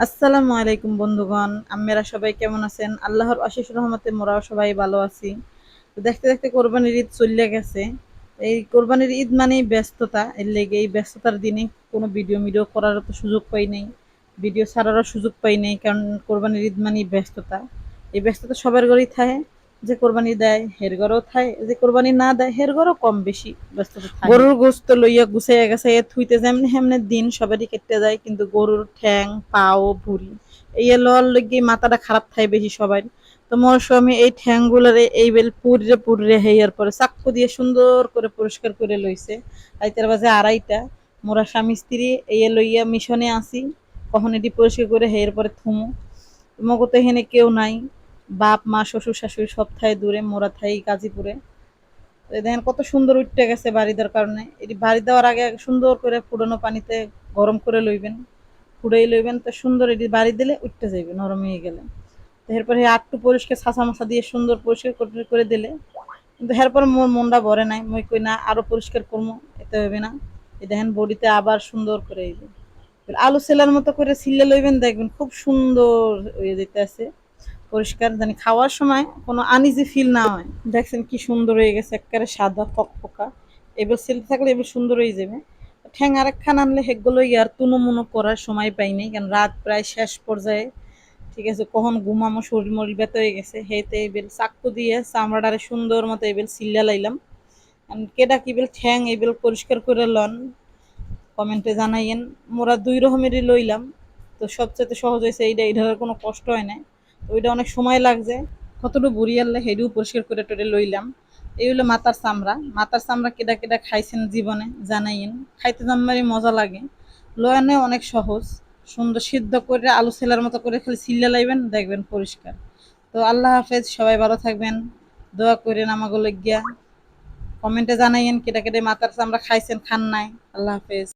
আসসালামু আলাইকুম বন্ধুগণ, আপনারা সবাই কেমন আছেন? আল্লাহর অশেষ রহমতে মোরাও সবাই ভালো আছি। তো দেখতে দেখতে কোরবানির ঈদ চলে গেছে। এই কোরবানির ঈদ মানেই ব্যস্ততা, এর লেগে এই ব্যস্ততার দিনে কোনো ভিডিও করার তো সুযোগ পাই নাই, ভিডিও ছাড়ারও সুযোগ পাই নাই, কারণ কোরবানির ঈদ মানেই ব্যস্ততা। এই ব্যস্ততা সবার ঘরেই থাকে। যে কোরবানি দেয় হের ঘরেও থাকে, যে কোরবানি না দেয় হের ঘরেও কম বেশি ব্যস্ততা থাকে। গরুর গোস্ত লইয়া গুছাইয়া গেছে থুইতে যেমনি হেমনে দিন সবারই কেটে যায়, কিন্তু গরুর ঠ্যাং পাও ভুড়ি এই লওয়ার লগে মাথাটা খারাপ থাকে বেশি সবাই। তো মোর স্বামী এই ঠ্যাং গুলারে এই বেল পুড়রে পুড়রে হেয়ার পরে চাক্কু দিয়ে সুন্দর করে পরিষ্কার করে লইছে। রাইতের বাজে 2:30। মোরা স্বামী স্ত্রী এই লইয়া মিশনে আসি, কখন এটি পরিষ্কার করে হেয়ার পরে থুমু। মগো তো এখানে কেউ নাই, বাপ মা শ্বশুর শাশুড়ি সব থাই দূরে, মোরা থাই গাজীপুরে। দেখেন কত সুন্দর উঠতে গেছে বাড়ি দেওয়ার কারণে। এটি বাড়ি দেওয়ার আগে সুন্দর করে ফুটানো পানিতে গরম করে লইবেন, ফুটাই লইবেন, তো সুন্দর এটি বাড়ি দিলে উঠতে যাইবে নরম হয়ে গেলে। তো এরপরে আটটু পরিষ্কার ছাঁচা মাছা দিয়ে সুন্দর পরিষ্কার করে দিলে, কিন্তু এরপর মোর মনটা ভরে নাই, মই কই না আরো পরিষ্কার করবো, এতে হবে না। এই দেখেন বডিতে আবার সুন্দর করে এই যে আলু সেলার মতো করে ছিলে লইবেন, দেখবেন খুব সুন্দর হয়ে যেতে আছে পরিষ্কার, জানি খাওয়ার সময় কোনো আনইজি ফিল না হয়। দেখছেন কি সুন্দর হয়ে গেছে, একেবারে সাদা ফকফকা। এবার সিল্ক থাকলে এবার সুন্দর হয়ে যাবে। ঠ্যাং আরেকখান আনলে হেগুলো ইয়ার তুনো মুনো করার সময় পাইনি, কারণ রাত প্রায় শেষ পর্যায়ে। ঠিক আছে, কখন ঘুমামো, শরীর মরির ব্যথা হয়ে গেছে, হেতে এবেল চাক্কু দিয়ে চামড়াটারে সুন্দর মতো এবেল সিল্লা লাইলাম। কেডা কিবেল ঠ্যাং এবেল পরিষ্কার করে লন, কমেন্টে জানাইয়েন। মোরা 2 রকমেরই লইলাম, তো সবচেয়ে সহজ হয়েছে এইটা, এইটার কোনো কষ্ট হয় না। তো ওইটা অনেক সময় লাগছে, কতটুকু বুড়ি আনলে হেডিও পরিষ্কার করে টোরে লইলাম। এই হলো মাথার চামড়া। মাথার চামড়া কেডা কেডা খাইছেন জীবনে জানাইয়েন, খাইতে জানবারই মজা লাগে। লয়নে অনেক সহজ, সুন্দর সিদ্ধ করে আলু ছেলার মতো করে খালি ছিল্লা লাইবেন, দেখবেন পরিষ্কার। তো আল্লাহ হাফেজ, সবাই ভালো থাকবেন, দোয়া করেন আমাগুলো গিয়া। কমেন্টে জানাইয়েন কেডা কেডা মাথার চামড়া খাইছেন খান নাই। আল্লাহ হাফেজ।